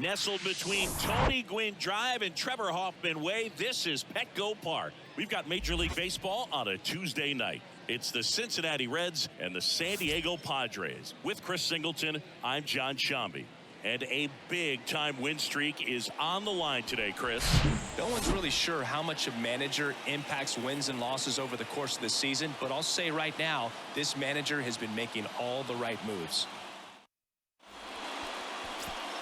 Nestled between Tony Gwynn Drive and Trevor Hoffman Way, this is Petco Park. We've got Major League Baseball on a Tuesday night. It's the Cincinnati Reds and the San Diego Padres. With Chris Singleton, I'm John Shambi. And a big-time win streak is on the line today, Chris. No one's really sure how much a manager impacts wins and losses over the course of the season, but I'll say right now, this manager has been making all the right moves.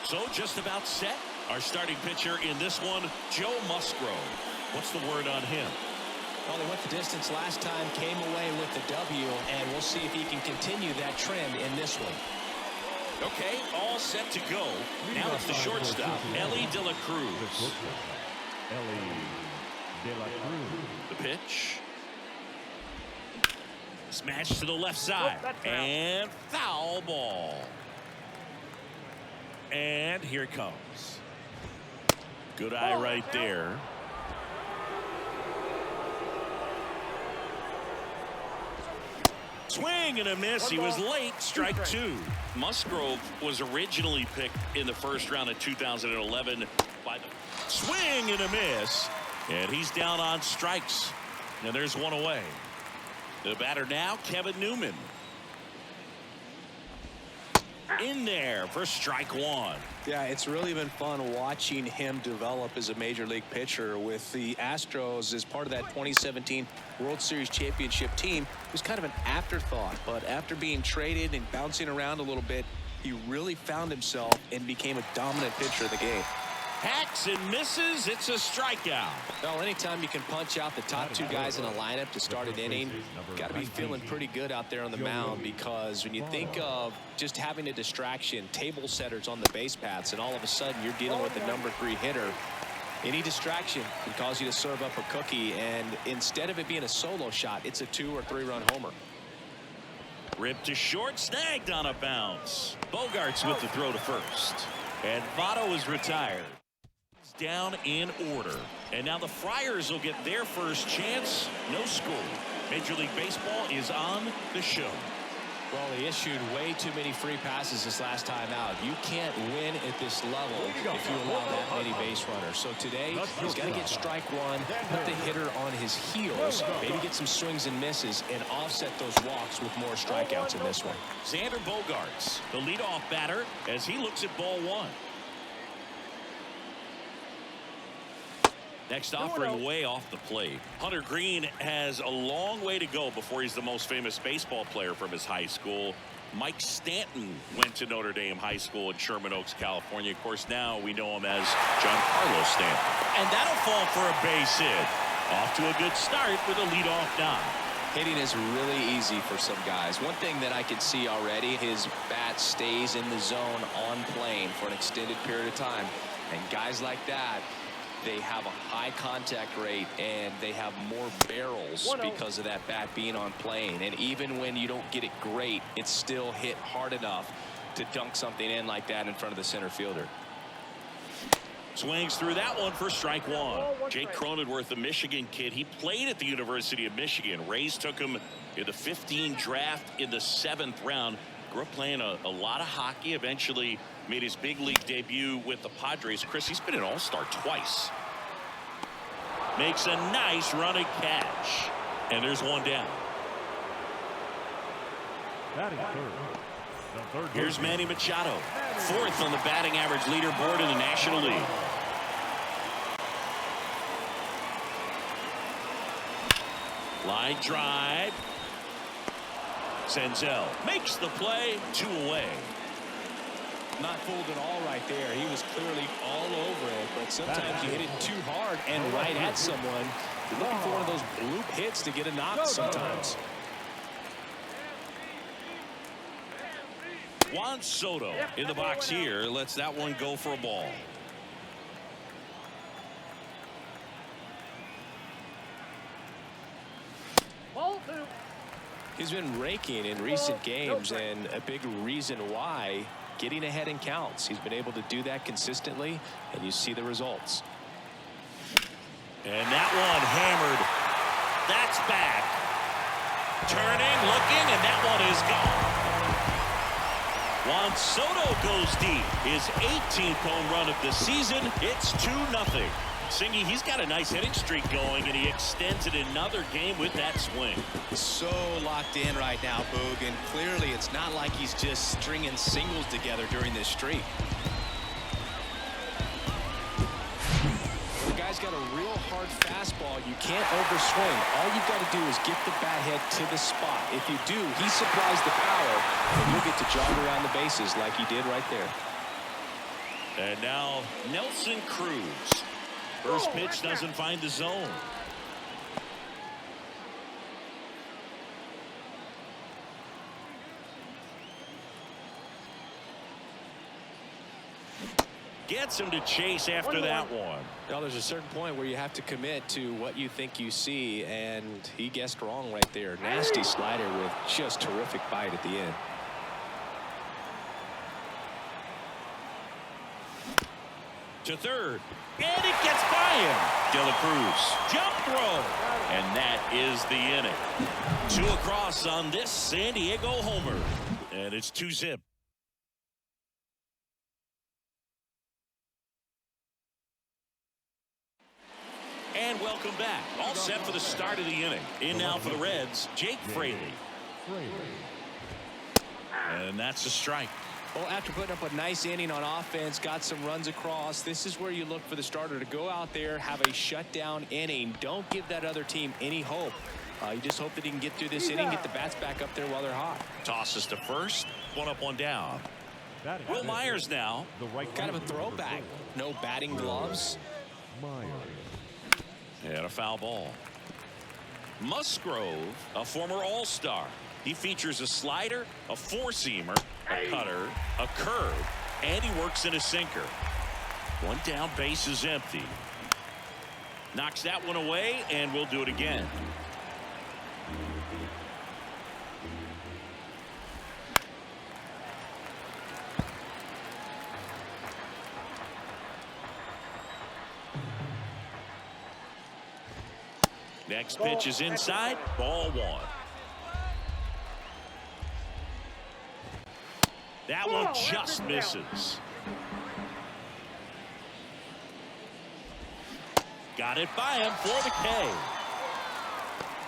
So just about set. Our starting pitcher in this one, Joe Musgrove. What's the word on him? Well, they went the distance last time, came away with the W, and we'll see if he can continue that trend in this one. Okay, all set to go. Now it's the shortstop, Ellie De La Cruz. The pitch. Smash to the left side. And foul ball. And here it comes. Good eye right there. Swing and a miss. He was late. Strike two. Musgrove was originally picked in the first round of 2011 by the swing and a miss. And he's down on strikes. And there's one away. The batter now, Kevin Newman. In there for strike one. Yeah, it's really been fun watching him develop as a major league pitcher with the Astros as part of that 2017 World Series championship team. It was kind of an afterthought, but after being traded and bouncing around a little bit, he really found himself and became a dominant pitcher of the game. Hacks and misses. It's a strikeout. Well, anytime you can punch out the top two guys in a lineup to start an inning, got to be feeling pretty good out there on the mound, because when you think of just having a distraction, table setters on the base paths, and all of a sudden you're dealing with the #3 hitter, any distraction can cause you to serve up a cookie, and instead of it being a solo shot, it's a 2 or 3 run homer. Ripped to short, snagged on a bounce. Bogarts with the throw to first. And Votto is retired. Down in order. And now the Friars will get their first chance. No score. Major League Baseball is on the show. Well, he issued way too many free passes this last time out. You can't win at this level if you allow that many base runners. So today, he's got to get strike one, put the hitter on his heels, maybe get some swings and misses, and offset those walks with more strikeouts in this one. Xander Bogaerts, the leadoff batter, as he looks at ball one. Next offering way off the plate. Hunter Green has a long way to go before he's the most famous baseball player from his high school. Mike Stanton went to Notre Dame High School in Sherman Oaks, California. Of course, now we know him as Giancarlo Stanton. And that'll fall for a base hit. Off to a good start with a leadoff dive. Hitting is really easy for some guys. One thing that I can see already, his bat stays in the zone on plane for an extended period of time. And guys like that, they have a high contact rate and they have more barrels because of that bat being on plane. And even when you don't get it great, it's still hit hard enough to dunk something in like that in front of the center fielder. Swings through that one for strike one. Jake Cronenworth, the Michigan kid, he played at the University of Michigan. Rays took him in the 15 draft in the 7th round. Grew up playing a lot of hockey. Eventually made his big league debut with the Padres. Chris, he's been an all-star twice. Makes a nice running catch. And there's one down. Here's Manny Machado, 4th on the batting average leaderboard in the National League. Line drive. Senzel makes the play, 2 away. Not fooled at all right there. He was clearly all over it, but sometimes you hit it too hard and right at someone. You're looking for one of those bloop hits to get a knock sometimes. Juan Soto in the box here lets that one go for a ball. He's been raking in recent games, and a big reason why, getting ahead in counts. He's been able to do that consistently, and you see the results. And that one hammered. That's back. Turning, looking, and that one is gone. Juan Soto goes deep. His 18th home run of the season. It's 2-0. Singy, he's got a nice hitting streak going, and he extends it another game with that swing. So locked in right now, Boog, and clearly it's not like he's just stringing singles together during this streak. The guy's got a real hard fastball. You can't overswing. All you've got to do is get the bat head to the spot. If you do, he supplies the power, and you'll get to jog around the bases like he did right there. And now Nelson Cruz. First pitch doesn't find the zone. Gets him to chase after that one. Well, there's a certain point where you have to commit to what you think you see, and he guessed wrong right there. Nasty slider with just terrific bite at the end. To third, and it gets by him. De La Cruz, jump throw, and that is the inning. 2 across on this San Diego homer, and it's 2-zip. And welcome back. All set for the start of the inning. In now for the Reds, Jake Fraley. And that's a strike. Well, after putting up a nice inning on offense, got some runs across, this is where you look for the starter to go out there, have a shutdown inning. Don't give that other team any hope. You just hope that he can get through this inning, get the bats back up there while they're hot. Tosses to first, 1 up, 1 down. Will Myers now. Kind of a throwback. No batting gloves. And a foul ball. Musgrove, a former All-Star. He features a slider, a four-seamer, a cutter, a curve, and he works in a sinker. 1 down, base is empty. Knocks that one away, and we'll do it again. Next pitch is inside, ball 1. That one just misses. Got it by him for the K.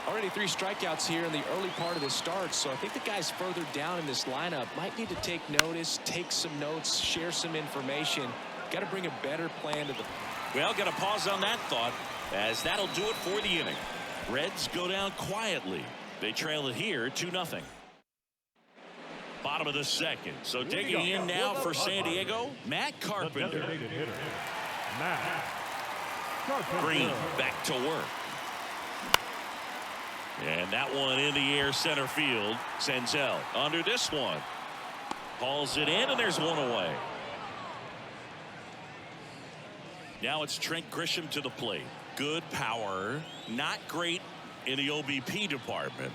Already 3 strikeouts here in the early part of the start, so I think the guys further down in this lineup might need to take notice, take some notes, share some information. Got to bring a better plan to the... Well, got to pause on that thought, as that'll do it for the inning. Reds go down quietly. They trail it here 2-0. Bottom of the second. So digging in now for San Diego, Matt Carpenter. Green back to work. And that one in the air center field. Senzel under this one. Hauls it in, and there's 1 away. Now it's Trent Grisham to the plate. Good power. Not great in the OBP department.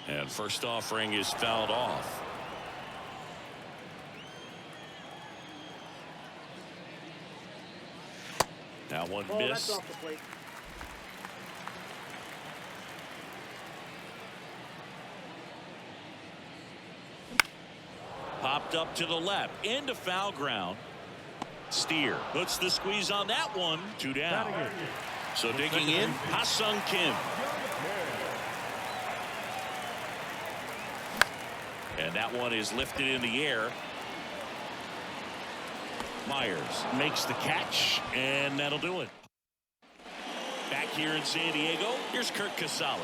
And first offering is fouled off. That one missed. Popped up to the left into foul ground. Steer puts the squeeze on that one. 2 down. So digging in, Ha-Sung Kim. And that one is lifted in the air. Myers makes the catch, and that'll do it. Back here in San Diego, here's Kurt Casale.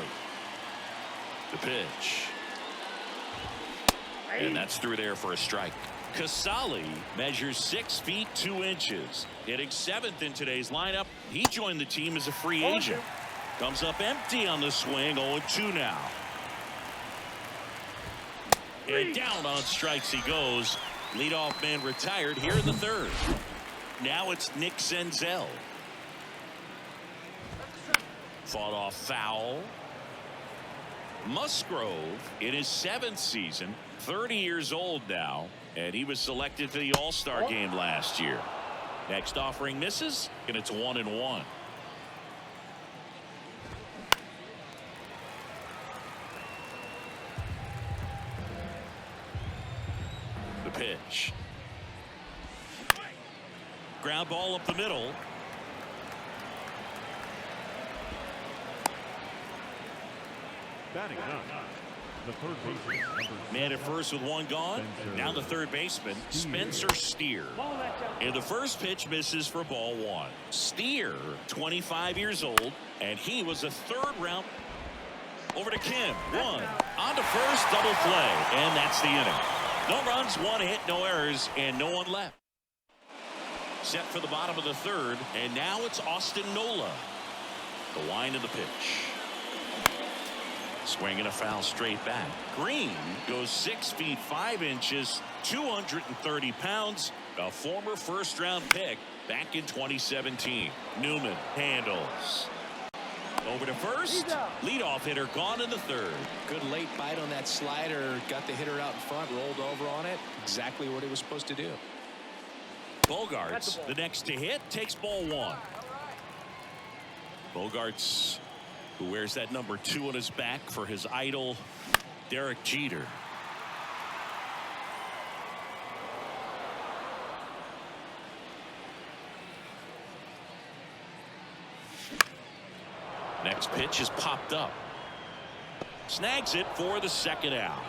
The pitch. And that's through there for a strike. Casale measures 6 feet 2 inches. Hitting 7th in today's lineup. He joined the team as a free agent. Comes up empty on the swing. 0-2 now. And down on strikes he goes. Leadoff man retired here in the 3rd. Now it's Nick Senzel. Fought off foul. Musgrove in his 7th season, 30 years old now, and he was selected to the All-Star game last year. Next offering misses, and it's 1-1. pitch. Ground ball up the middle. Batting ninth, the third baseman, Man at first with one gone. Now the third baseman, Spencer Steer. And the first pitch misses for ball one. Steer, 25 years old, and he was a third-round. Over to Kim. One. On to first, double play, and that's the inning. No runs, one hit, no errors, and no one left. Set for the bottom of the third, and now it's Austin Nola. The wind of the pitch. Swinging a foul straight back. Green goes 6 feet 5 inches, 230 pounds, a former first-round pick back in 2017. Newman handles. Over to first. Leadoff hitter gone in the third. Good late bite on that slider. Got the hitter out in front, rolled over on it. Exactly what he was supposed to do. Bogarts, the next to hit, takes ball one. Bogarts, who wears that number 2 on his back for his idol, Derek Jeter. Next pitch is popped up. Snags it for the second out.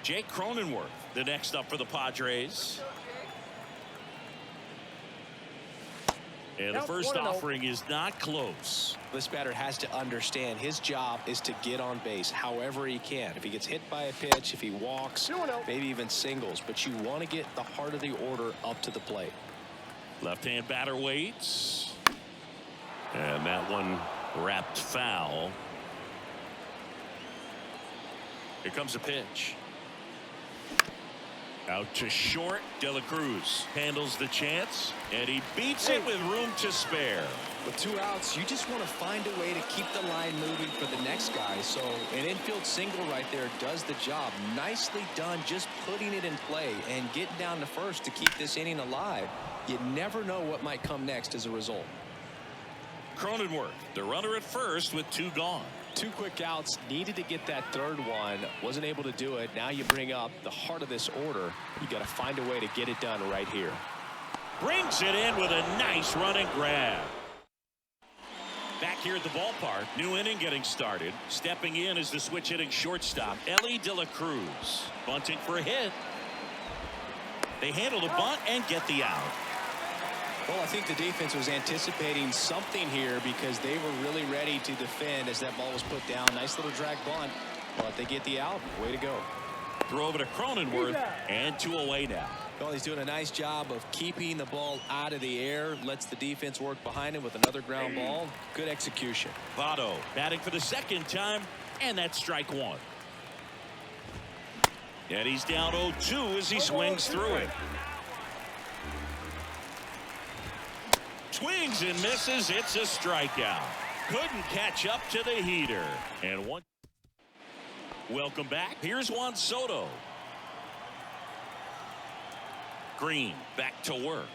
Jake Cronenworth, the next up for the Padres. And the first offering is not close. This batter has to understand his job is to get on base however he can. If he gets hit by a pitch, if he walks, maybe even singles, but you want to get the heart of the order up to the plate. Left-hand batter waits. And that one wrapped foul. Here comes a pitch. Out to short. De La Cruz handles the chance, and he beats it with room to spare. With 2 outs, you just want to find a way to keep the line moving for the next guy. So an infield single right there does the job. Nicely done, just putting it in play and getting down to first to keep this inning alive. You never know what might come next as a result. Cronenworth, the runner at first with 2 gone. 2 quick outs, needed to get that third one, wasn't able to do it. Now you bring up the heart of this order. You got to find a way to get it done right here. Brings it in with a nice running grab. Back here at the ballpark, new inning getting started. Stepping in is the switch hitting shortstop, Ellie De La Cruz. Bunting for a hit. They handle the bunt and get the out. Well, I think the defense was anticipating something here because they were really ready to defend as that ball was put down. Nice little drag bunt, but they get the out. Way to go. Throw over to Cronenworth, and 2 away now. Well, he's doing a nice job of keeping the ball out of the air. Lets the defense work behind him with another ground ball. Good execution. Votto batting for the second time, and that's strike 1. And he's down 0-2 as he swings through it. Swings and misses. It's a strikeout. Couldn't catch up to the heater. And one. Welcome back. Here's Juan Soto. Green back to work.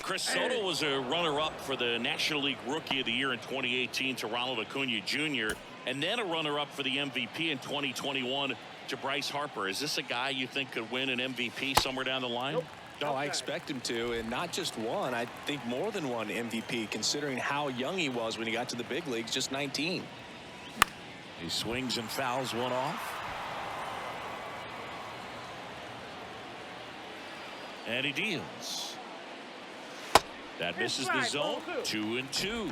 Chris Soto was a runner-up for the National League Rookie of the Year in 2018 to Ronald Acuna Jr. and then a runner-up for the MVP in 2021 to Bryce Harper. Is this a guy you think could win an MVP somewhere down the line? Nope. No, I expect him to, and not just one. I think more than one MVP, considering how young he was when he got to the big leagues, just 19. He swings and fouls one off. And he deals. That misses the zone. 2-2.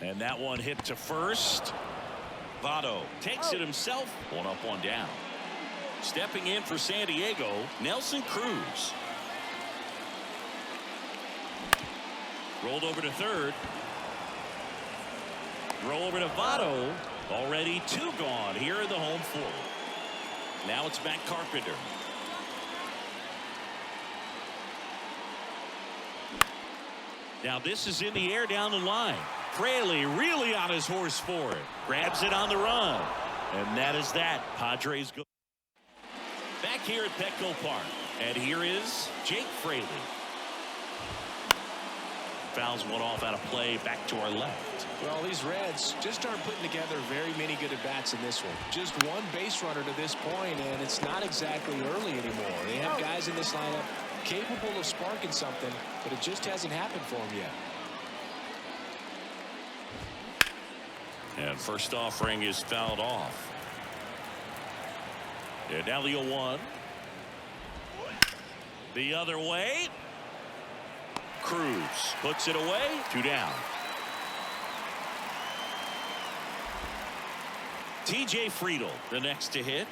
And that one hit to first. Votto takes it himself. 1 up, 1 down. Stepping in for San Diego, Nelson Cruz. Rolled over to third. Throw over to Votto. Already 2 gone here in the home 4. Now it's back Carpenter. Now this is in the air down the line. Fraley really on his horse for it. Grabs it on the run. And that is that. Padres go back here at Petco Park. And here is Jake Fraley. fouls one off out of play. Back to our left. Well, these Reds just aren't putting together very many good at-bats in this one. Just one base runner to this point, and it's not exactly early anymore. They have guys in this lineup capable of sparking something, but it just hasn't happened for them yet. And first offering is fouled off. And now the 0-1. The other way. Cruz puts it away. 2 down. TJ Friedel, the next to hit.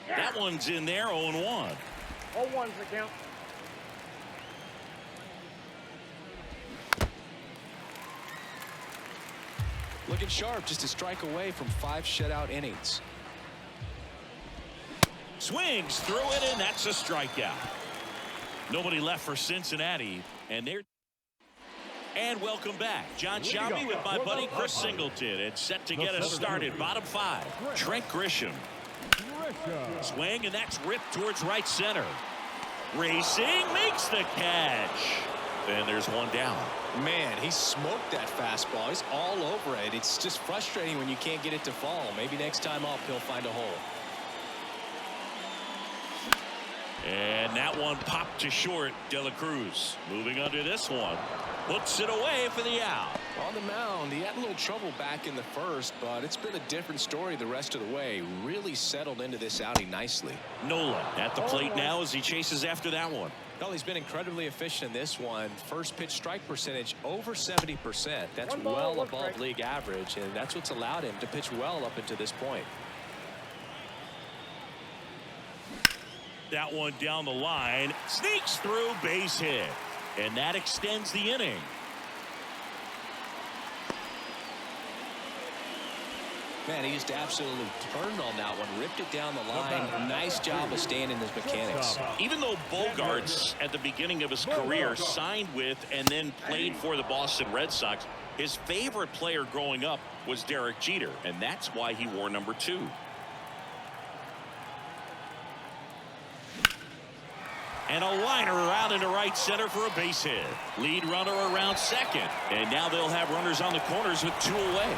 That one's in there. 0-1. 0-1's the count. Looking sharp, just a strike away from 5 shutout innings. Swings through it, and that's a strikeout. Nobody left for Cincinnati, and they're. And welcome back. John Shelby with my buddy Chris Singleton. It's set to get us started. Bottom 5. Trent Grisham. Swing, and that's ripped towards right center. Racing, makes the catch. And there's one down. Man, he smoked that fastball. He's all over it. It's just frustrating when you can't get it to fall. Maybe next time up he'll find a hole. And that one popped to short. De La Cruz moving under this one. Puts it away for the out. On the mound, he had a little trouble back in the first, but it's been a different story the rest of the way. Really settled into this outing nicely. Nola at the plate now as he chases after that one. Well, he's been incredibly efficient in this one. First pitch strike percentage over 70%. That's well above league average, and that's what's allowed him to pitch well up until this point. That one down the line, sneaks through, base hit, and that extends the inning. Man, he just absolutely turned on that one, ripped it down the line. Nice job of staying in his mechanics. Even though Bogarts at the beginning of his career signed with and then played for the Boston Red Sox, his favorite player growing up was Derek Jeter, and that's why he wore number 2. And a liner around into right center for a base hit. Lead runner around second. And now they'll have runners on the corners with 2 away.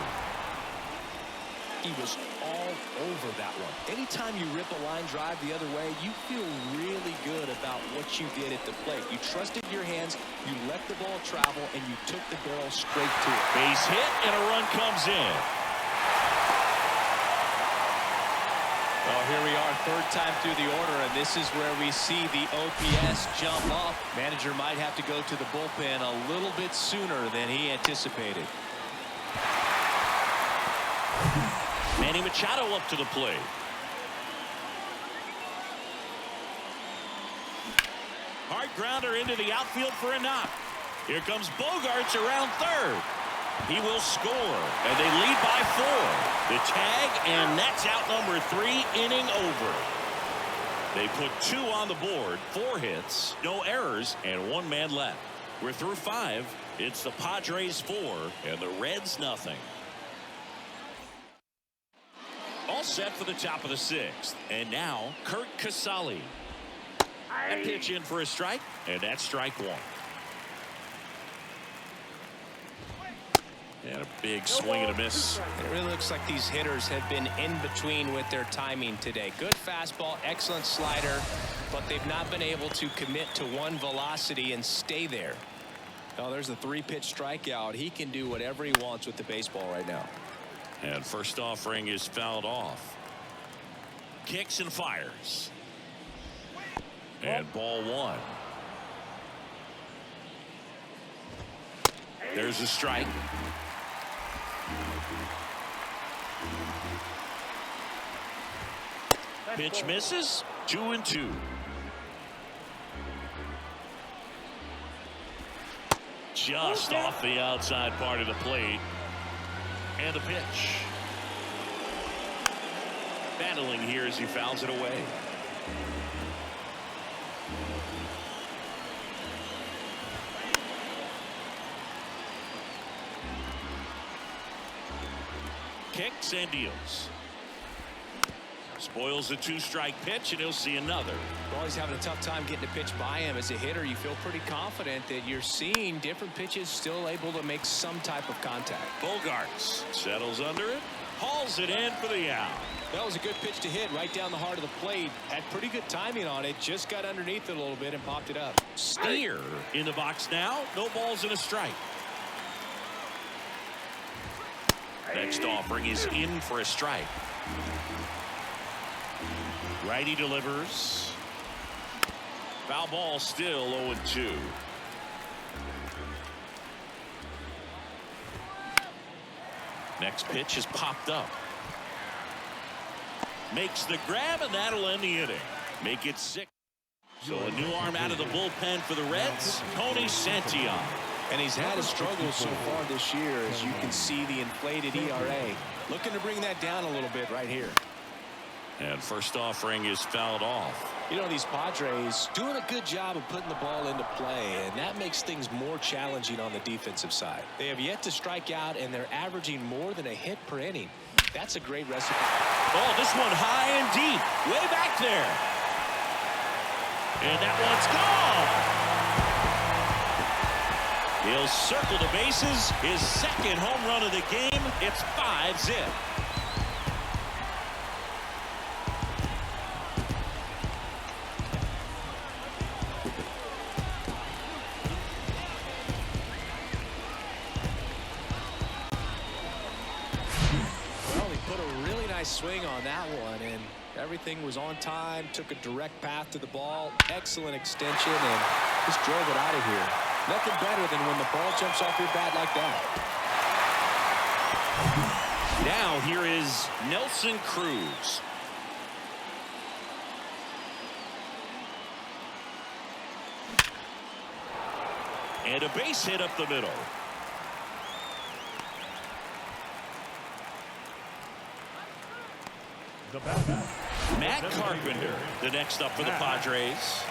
He was all over that one. Anytime you rip a line drive the other way, you feel really good about what you did at the plate. You trusted your hands, you let the ball travel, and you took the barrel straight to it. Base hit, and a run comes in. Well, here we are, third time through the order, and this is where we see the OPS jump up. Manager might have to go to the bullpen a little bit sooner than he anticipated. Manny Machado up to the plate. Hard grounder into the outfield for a knock. Here comes Bogarts around third. He will score, and they lead by 4. The tag, and that's out number 3, inning over. They put 2 on the board, 4 hits, no errors, and 1 man left. We're through 5. It's the Padres 4 and the Reds nothing. All set for the top of the 6th. And now Kurt Casale. That pitch in for a strike, and that's strike 1. And a big swing and a miss. It really looks like these hitters have been in between with their timing today. Good fastball, excellent slider, but they've not been able to commit to one velocity and stay there. Oh, there's a 3-pitch strikeout. He can do whatever he wants with the baseball right now. And first offering is fouled off. Kicks and fires. And ball 1. There's a strike. Pitch misses. 2-2. Just off the outside part of the plate. And the pitch. Battling here as he fouls it away. Kicks and deals. Spoils a 2-strike pitch, and he'll see another. Well, he's having a tough time getting a pitch by him. As a hitter, you feel pretty confident that you're seeing different pitches still able to make some type of contact. Bogarts settles under it, hauls it in for the out. That was a good pitch to hit right down the heart of the plate. Had pretty good timing on it. Just got underneath it a little bit and popped it up. Steer in the box now. No balls and a strike. Next offering is in for a strike. Righty delivers. Foul ball, still 0-2. Next pitch is popped up. Makes the grab, and that'll end the inning. Make it 6. So a new arm out of the bullpen for the Reds, Tony Santillan. And he's had his struggles so far this year, as you can see the inflated ERA. Looking to bring that down a little bit right here. And first offering is fouled off. You know, these Padres doing a good job of putting the ball into play, and that makes things more challenging on the defensive side. They have yet to strike out, and they're averaging more than a hit per inning. That's a great recipe. Oh, this one high and deep, way back there. And that one's gone. He'll circle the bases. His second home run of the game. It's 5-zip. Swing on that one, and everything was on time. Took a direct path to the ball. Excellent extension, and just drove it out of here. Nothing better than when the ball jumps off your bat like that. Now here is Nelson Cruz. And a base hit up the middle. Matt Carpenter, the next up for the Padres.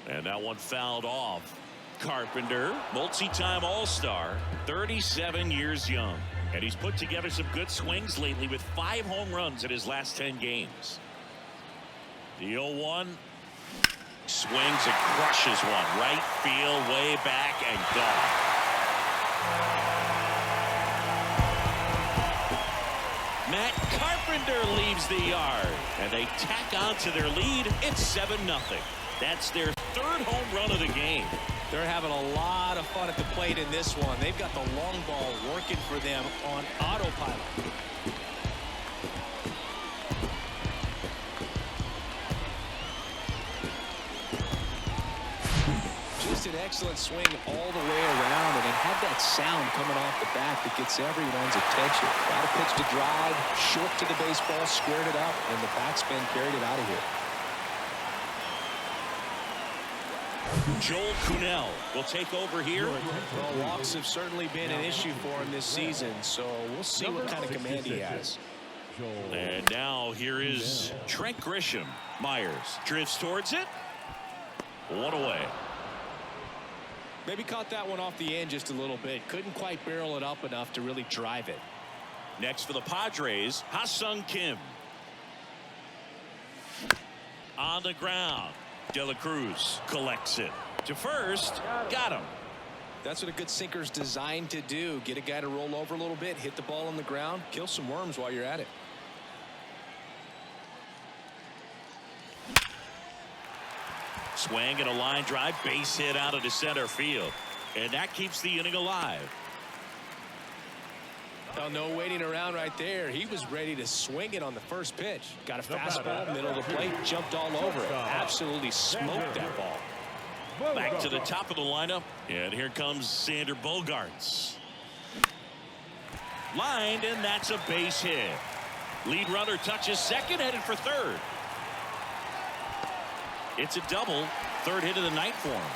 And that one fouled off. Carpenter, multi-time All-Star, 37 years young. And he's put together some good swings lately with 5 home runs in his last 10 games. The 0-1. Swings and crushes one. Right field, way back, and gone. Matt Carpenter leaves the yard. And they tack on to their lead. It's 7-0. That's their 3rd home run of the game. They're having a lot of fun at the plate in this one. They've got the long ball working for them on autopilot. Just an excellent swing all the way around, and it had that sound coming off the bat that gets everyone's attention. Got a pitch to drive, short to the baseball, squared it up, and the backspin carried it out of here. Joel Kuhnel will take over here. Well, walks have certainly been an issue for him this season, so we'll see what kind of command he has. And now here is Trent Grisham. Myers drifts towards it. 1 away. Maybe caught that one off the end just a little bit. Couldn't quite barrel it up enough to really drive it. Next for the Padres, Ha-Sung Kim. On the ground. De La Cruz collects it to first. Got him. That's what a good sinker's designed to do. Get a guy to roll over a little bit, hit the ball on the ground, kill some worms while you're at it. Swing and a line drive, base hit out of the center field. And that keeps the inning alive. Oh, no waiting around right there. He was ready to swing it on the first pitch. Got a fastball, middle of the plate, jumped all over it. Absolutely smoked that ball. Back to the top of the lineup. And here comes Sander Bogarts. Lined, and that's a base hit. Lead runner touches second, headed for third. It's a double. 3rd hit of the night for him.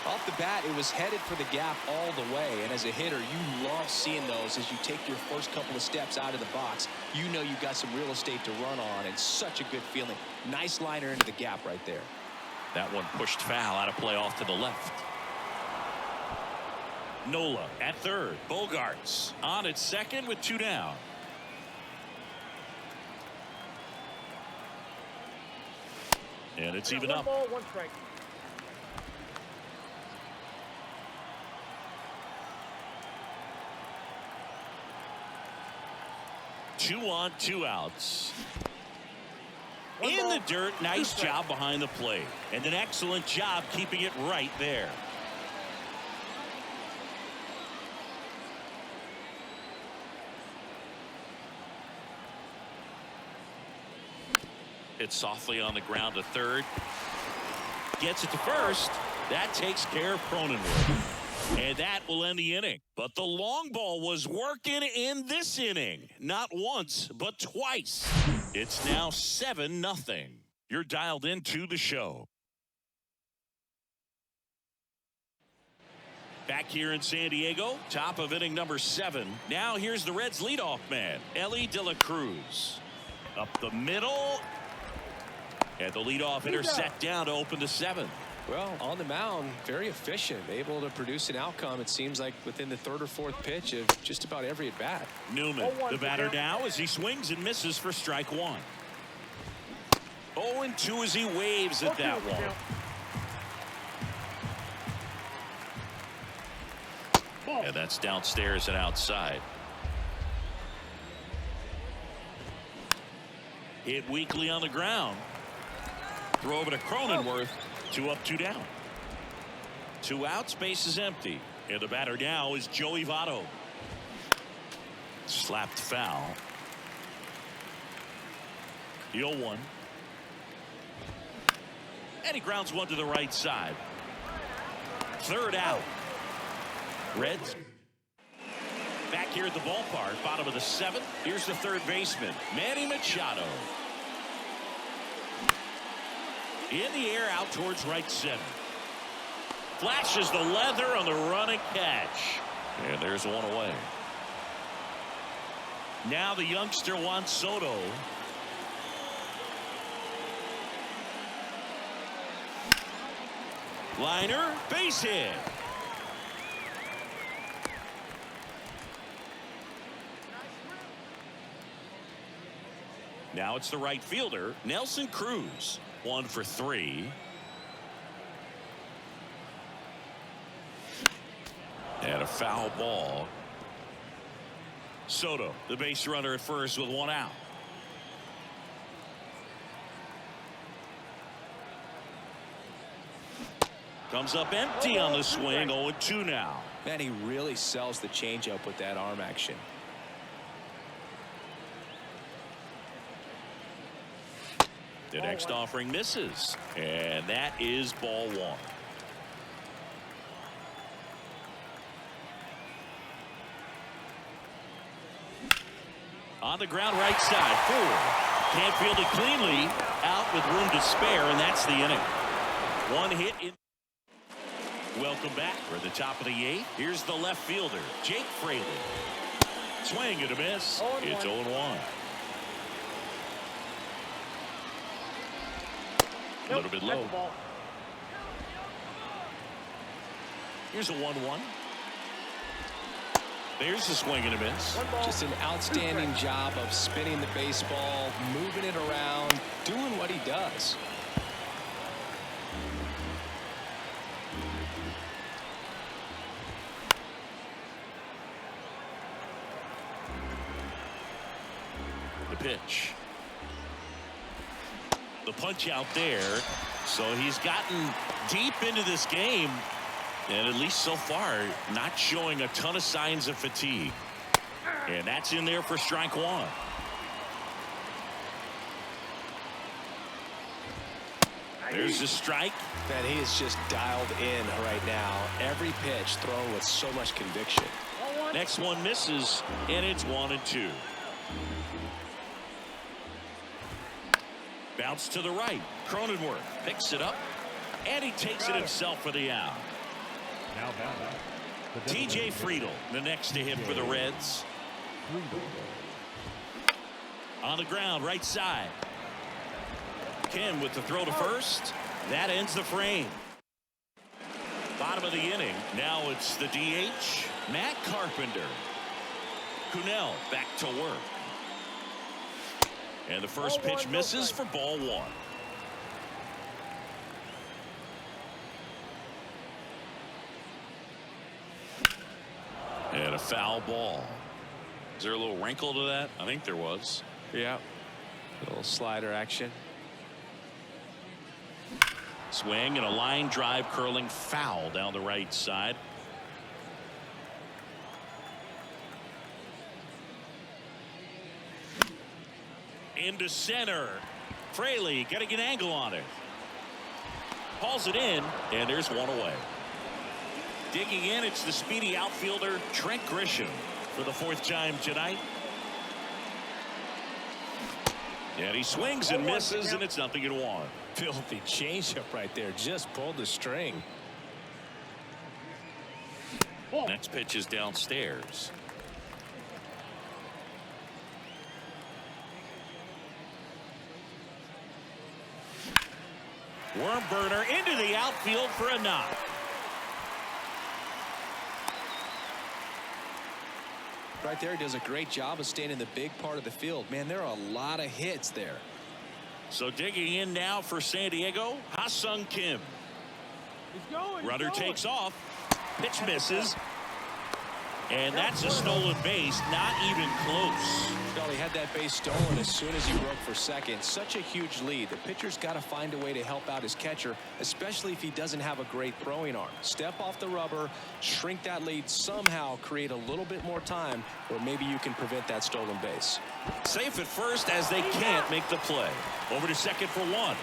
Off the bat, it was headed for the gap all the way, and as a hitter, you love seeing those as you take your first couple of steps out of the box. You know you've got some real estate to run on, and such a good feeling. Nice liner into the gap right there. That one pushed foul, out of play off to the left. Nola at third. Bogarts on at second with 2 down. And it's even up. 1 ball, 1 strike. Two on, 2 outs. In the dirt, nice job behind the plate. And an excellent job keeping it right there. It's softly on the ground to third. Gets it to first. That takes care of Cronenworth. And that will end the inning. But the long ball was working in this inning. Not once, but twice. It's now 7-0. You're dialed into the show. Back here in San Diego, top of inning number 7. Now here's the Reds leadoff man, Ellie De La Cruz. Up the middle. And the leadoff hitter set down to open the 7th. Well, on the mound, very efficient, able to produce an outcome, it seems like, within the 3rd or 4th pitch of just about every at bat. Newman, the batter now, as he swings and misses for strike 1. 0-2 as he waves at that one. And that's downstairs and outside. Hit weakly on the ground. Throw over to Cronenworth. 2 up, 2 down. 2 outs, base is empty. And the batter now is Joey Votto. Slapped foul. The 0-1. And he grounds one to the right side. 3rd out. Reds. Back here at the ballpark, bottom of the 7th. Here's the 3rd baseman, Manny Machado. In the air, out towards right center. Flashes the leather on the running catch. And there's one away. Now the youngster Juan Soto. Liner, base hit. Now it's the right fielder, Nelson Cruz. 1 for 3. And a foul ball. Soto, the base runner at first with 1 out. Comes up empty on the swing. 0-2 now. Man, he really sells the changeup with that arm action. The next offering misses. And that is ball 1. On the ground, right side. 4. Can't field it cleanly. Out with room to spare, and that's the inning. 1 hit in. Welcome back. We're at the top of the 8th. Here's the left fielder, Jake Fraley. Swing and a miss. It's 0-1. A little bit low. Here's a 1-1. There's the swing and a miss. Just an outstanding job of spinning the baseball, moving it around, doing what he does. The pitch. The punch out there. So he's gotten deep into this game, and at least so far not showing a ton of signs of fatigue. And that's in there for strike 1. There's the strike. Man, he is just dialed in right now. Every pitch thrown with so much conviction. Next one misses, and it's 1-2. Bounce to the right. Cronenworth picks it up, and he takes it himself for the out. Now batting. TJ Friedel, the next to hit for the Reds. On the ground, right side. Kim with the throw to first. That ends the frame. Bottom of the inning. Now it's the DH, Matt Carpenter. Cunell back to work. And the first pitch misses for ball one. And a foul ball. Is there a little wrinkle to that? I think there was. Yeah. A little slider action. Swing and a line drive curling foul down the right side. Into center. Fraley getting an angle on it. Hauls it in, and there's one away. Digging in, it's the speedy outfielder Trent Grisham for the fourth time tonight. And he swings and misses, and it's 0-1. Filthy changeup right there. Just pulled the string. Next pitch is downstairs. Worm burner into the outfield for a knock. Right there, he does a great job of staying in the big part of the field. Man, there are a lot of hits there. So digging in now for San Diego, Ha-Sung Kim. Runner takes off. Pitch misses. And that's a stolen base, not even close. Well, he had that base stolen as soon as he broke for second. Such a huge lead. The pitcher's got to find a way to help out his catcher, especially if he doesn't have a great throwing arm. Step off the rubber, shrink that lead somehow, create a little bit more time, or maybe you can prevent that stolen base. Safe at first as they can't make the play. Over to second for one.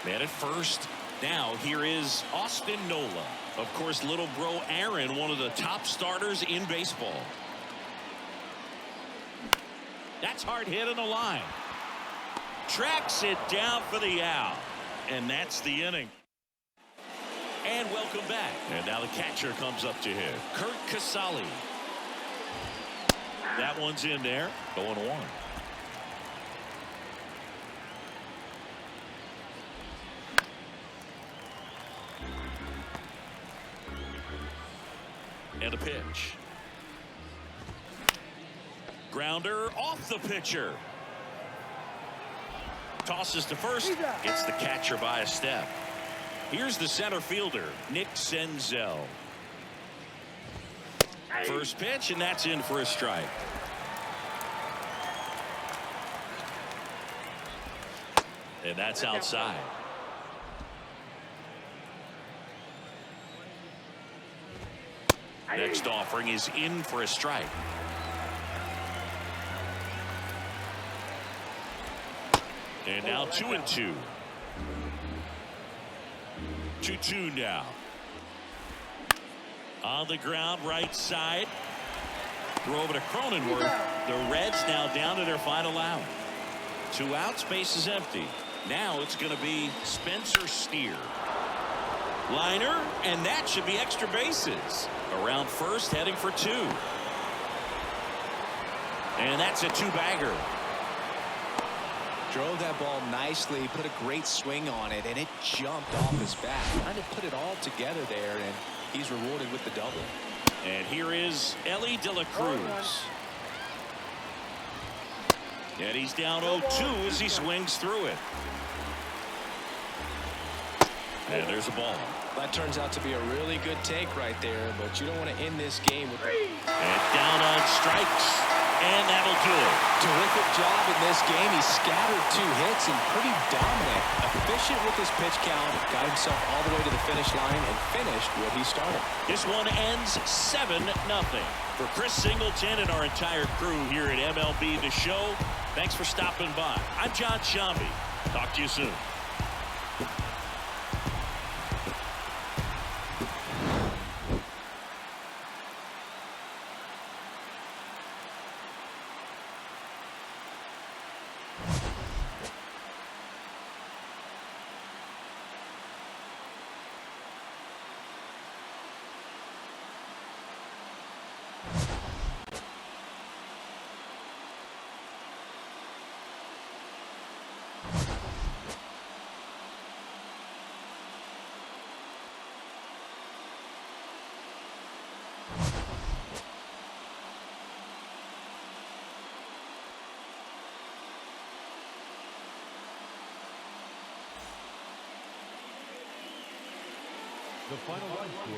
Man at first. Now here is Austin Nola. Of course, little bro Aaron, one of the top starters in baseball. That's hard hit on the line. Tracks it down for the out. And that's the inning. And welcome back. And now the catcher comes up to hit. Kurt Casale. That one's in there. 0-1. And a pitch. Grounder off the pitcher. Tosses to first. Gets the catcher by a step. Here's the center fielder, Nick Senzel. First pitch, and that's in for a strike. And that's outside. Next offering is in for a strike. And now 2-2. 2-2 now. On the ground, right side. Throw over to Cronenworth. The Reds now down to their final out. 2 outs, base is empty. Now it's going to be Spencer Steer. Liner, and that should be extra bases. Around first, heading for 2. And that's a 2-bagger. Drove that ball nicely, put a great swing on it, and it jumped off his bat. Trying to put it all together there, and he's rewarded with the double. And here is Ellie De La Cruz. And he's down 0-2 as he swings through it. And there's a ball. That turns out to be a really good take right there, but you don't want to end this game with... And down on strikes. And that'll do it. Terrific job in this game. He scattered 2 hits and pretty dominant. Efficient with his pitch count. Got himself all the way to the finish line and finished what he started. This one ends 7-0. For Chris Singleton and our entire crew here at MLB The Show, thanks for stopping by. I'm John Shambi. Talk to you soon. The final run score